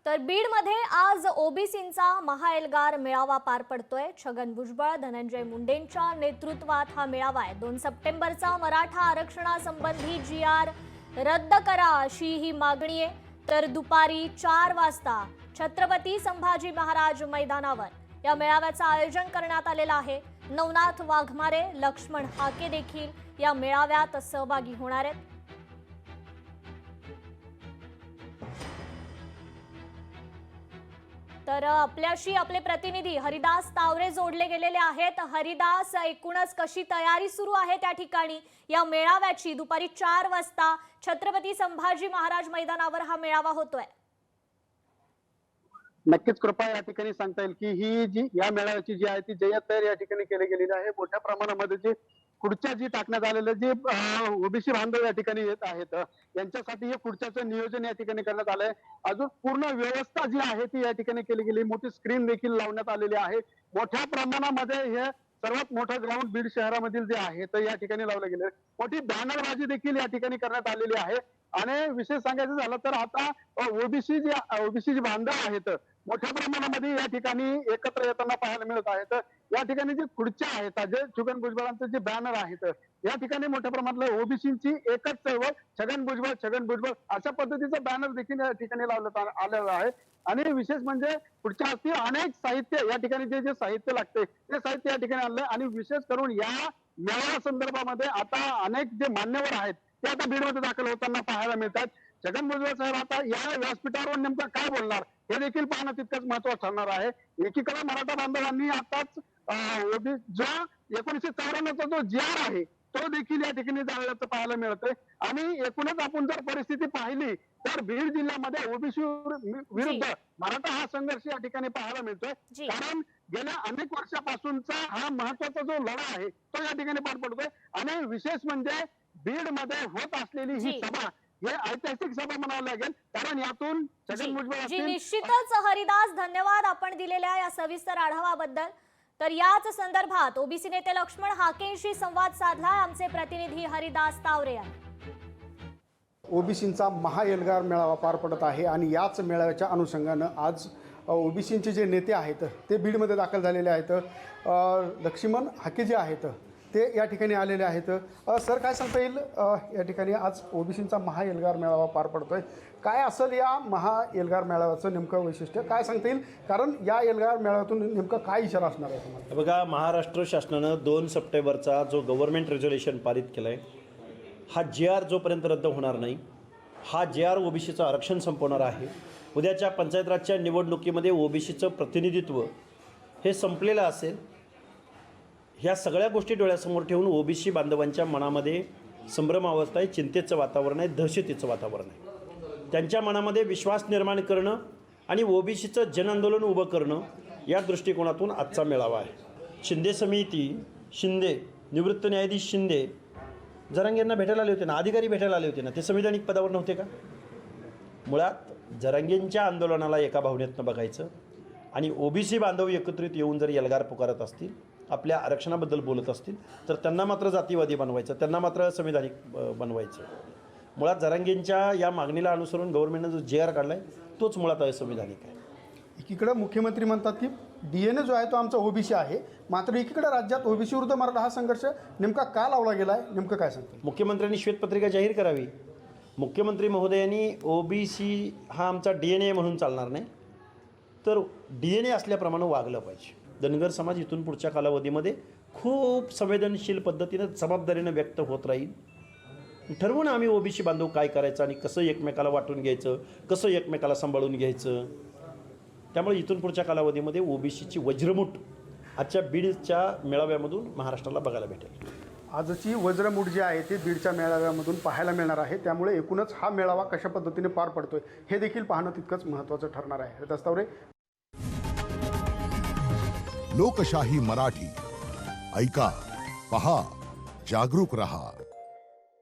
तर बीडमध्ये आज ओबीसींचा महाएल्गार मेळावा पार पडतोय। छगन भुजबळ, धनंजय मुंडेंच्या नेतृत्वात हा मेळावा आहे। 2 सप्टेंबरचा मराठा आरक्षणासंबंधी GR रद्द करा अशी ही मागणी आहे। तर दुपारी 4 वाजता छत्रपती संभाजी महाराज मैदानावर या मेळाव्याचं आयोजन करण्यात आलेलं आहे। नवनाथ वाघमारे, लक्ष्मण हाके देखील या मेळाव्यात सहभागी होणार आहेत। तर आपल्याशी आपले प्रतिनिधी हरिदास तावरे जोडले गेलेले आहेत। हरिदास, एकूणच कशी तयारी सुरू आहे त्या ठिकाणी या मेळाव्याची? दुपारी 4 वाजता छत्रपती संभाजी महाराज मैदानावर हा मेळावा होतोय। नक्कीच कृपा या ठिकाणी सांगता येईल की ही जी या मेळाव्याची जी आहे ती जय्यत तयारी या ठिकाणी केली गेलेली आहे। मोठ्या प्रमाणामध्ये जी खुर्च्या जी टाकण्यात आलेलं जे ओबीसी बांधव या ठिकाणी येत आहेत यांच्यासाठी हे खुर्च्याचं नियोजन या ठिकाणी करण्यात आलंय। अजून पूर्ण व्यवस्था जी आहे ती या ठिकाणी केली गेली। मोठी स्क्रीन देखील लावण्यात आलेली आहे। मोठ्या प्रमाणामध्ये हे सर्वात मोठं ग्राउंड बीड शहरामधील जे आहे तर या ठिकाणी लावलं गेले। मोठी बॅनरबाजी देखील या ठिकाणी करण्यात आलेली आहे। आणि विशेष सांगायचं झालं तर आता ओबीसी जे बांधव आहेत मोठ्या प्रमाणामध्ये या ठिकाणी एकत्र येताना पाहायला मिळत आहेत। या ठिकाणी जे खुर्च्या आहेत, जे छगन भुजबळांचे जे बॅनर आहेत या ठिकाणी मोठ्या प्रमाणात ओबीसीची एकच चळवळ छगन भुजबळ अशा पद्धतीचं बॅनर देखील या ठिकाणी लावण्यात आलेलं आहे। आणि विशेष म्हणजे पुढच्या हस्ती अनेक साहित्य या ठिकाणी जे साहित्य लागते ते साहित्य या ठिकाणी आणलंय। आणि विशेष करून या मेळाव्या संदर्भामध्ये आता अनेक जे मान्यवर आहेत ते आता बीडमध्ये दाखल होताना पाहायला मिळतात। छगन भुजबळ साहेब आता या व्यासपीठावर नेमकं काय बोलणार हे देखील पाहणं तितकंच महत्त्वाचं ठरणार आहे। एकीकडे मराठा बांधवांनी आताच जो 1994चा जो GR आहे तो देखील या ठिकाणी जाळल्याचं पाहायला मिळतंय। आणि एकूणच आपण जर परिस्थिती पाहिली तर बीड जिल्ह्यामध्ये ओबीसी विरुद्ध मराठा हा संघर्ष या ठिकाणी पाहायला मिळतोय। कारण गेल्या अनेक वर्षापासूनचा हा महत्वाचा जो लढा आहे तो या ठिकाणी पार पडतोय। आणि विशेष म्हणजे बीड मध्ये होत असलेली ही सभा हे ऐतिहासिक सभा म्हणावं लागेल। कारण यातून छगन भुजबळ निश्चितच हरिदास, धन्यवाद आपण दिलेल्या या सविस्तर आढाव्याबद्दल। तर याच संदर्भात ओबीसी नेते लक्ष्मण हाकेंशी संवाद साधला आमचे प्रतिनिधी हरिदास तावरे यांनी। ओबीसींचा महाएल्गार मेळावा पार पडत आहे आणि याच मेळाव्याच्या अनुषंगानं आज ओबीसींचे जे नेते आहेत ते बीडमध्ये दाखल झालेले आहेत। लक्ष्मण हाके जे आहेत ते या ठिकाणी आलेले आहेत। सर, काय सांगता येईल, या ठिकाणी आज ओबीसींचा महाएल्गार मेळावा पार पडतोय, काय असेल या महाएल्गार मेळाव्याचं नेमकं वैशिष्ट्य काय सांगता येईल? कारण या एल्गार मेळाव्यातून नेमकं काय इशारा असणार आहे तुम्हाला? बघा, महाराष्ट्र शासनानं 2 सप्टेंबरचा जो गव्हर्नमेंट रेझोल्युशन पारित केलं आहे, हा GR जोपर्यंत रद्द होणार नाही हा GR ओबीसीचं आरक्षण संपवणार आहे। उद्याच्या पंचायत राजच्या निवडणुकीमध्ये ओबीसीचं प्रतिनिधित्व हे संपलेलं असेल। ह्या सगळ्या गोष्टी डोळ्यासमोर ठेवून ओबीसी बांधवांच्या मनामध्ये संभ्रमावस्था आहे, चिंतेचं वातावरण आहे, दहशतीचं वातावरण आहे। त्यांच्या मनामध्ये विश्वास निर्माण करणं आणि ओबीसीचं जनआंदोलन उभं करणं या दृष्टिकोनातून आजचा मेळावा आहे। शिंदे समिती, निवृत्त न्यायाधीश शिंदे जरांगेंना भेटायला आले होते ना, अधिकारी भेटायला आले होते ना, ते संविधानिक पदावर नव्हते का? मुळात जरांगेंच्या आंदोलनाला एका भावनेतनं बघायचं आणि ओबीसी बांधव एकत्रित येऊन जर एल्गार पुकारत असतील, आपल्या आरक्षणाबद्दल बोलत असतील तर त्यांना मात्र जातीवादी बनवायचं, त्यांना मात्र संविधानिक बनवायचं। मुळात जरांगेंच्या या मागणीला अनुसरून गव्हर्नमेंटनं जो GR काढला आहे तोच मुळात असंविधानिक आहे। एकीकडे मुख्यमंत्री म्हणतात की DNA जो आहे तो आमचा ओबीसी आहे, मात्र एकीकडे राज्यात ओबीसी विरुद्ध मराठा हा संघर्ष नेमका का लावला गेला आहे, नेमकं काय सांगतो? मुख्यमंत्र्यांनी श्वेतपत्रिका जाहीर करावी। मुख्यमंत्री महोदयांनी ओबीसी हा आमचा DNA म्हणून चालणार नाही, तर DNA असल्याप्रमाणे वागलं पाहिजे। धनगर समाज इथून पुढच्या कालावधीमध्ये खूप संवेदनशील पद्धतीनं जबाबदारीनं व्यक्त होत राहील। ठरवून आम्ही ओबीसी बांधव काय करायचं आणि कसं एकमेकाला वाटून घ्यायचं, कसं एकमेकाला सांभाळून घ्यायचं। त्यामुळे इथून पुढच्या कालावधीमध्ये ओबीसीची वज्रमूठ आजच्या बीडच्या मेळाव्यामधून महाराष्ट्राला बघायला भेटेल। आजची वज्रमूठ जी आहे ती बीडच्या मेळाव्यामधून पाहायला मिळणार आहे। त्यामुळे एकूणच हा मेळावा कशा पद्धतीने पार पडतोय हे देखील पाहणं तितकंच महत्त्वाचं ठरणार आहे। हरिदास तावरे, लोकशाही मराठी, ऐका, पहा, जागरूक रहा।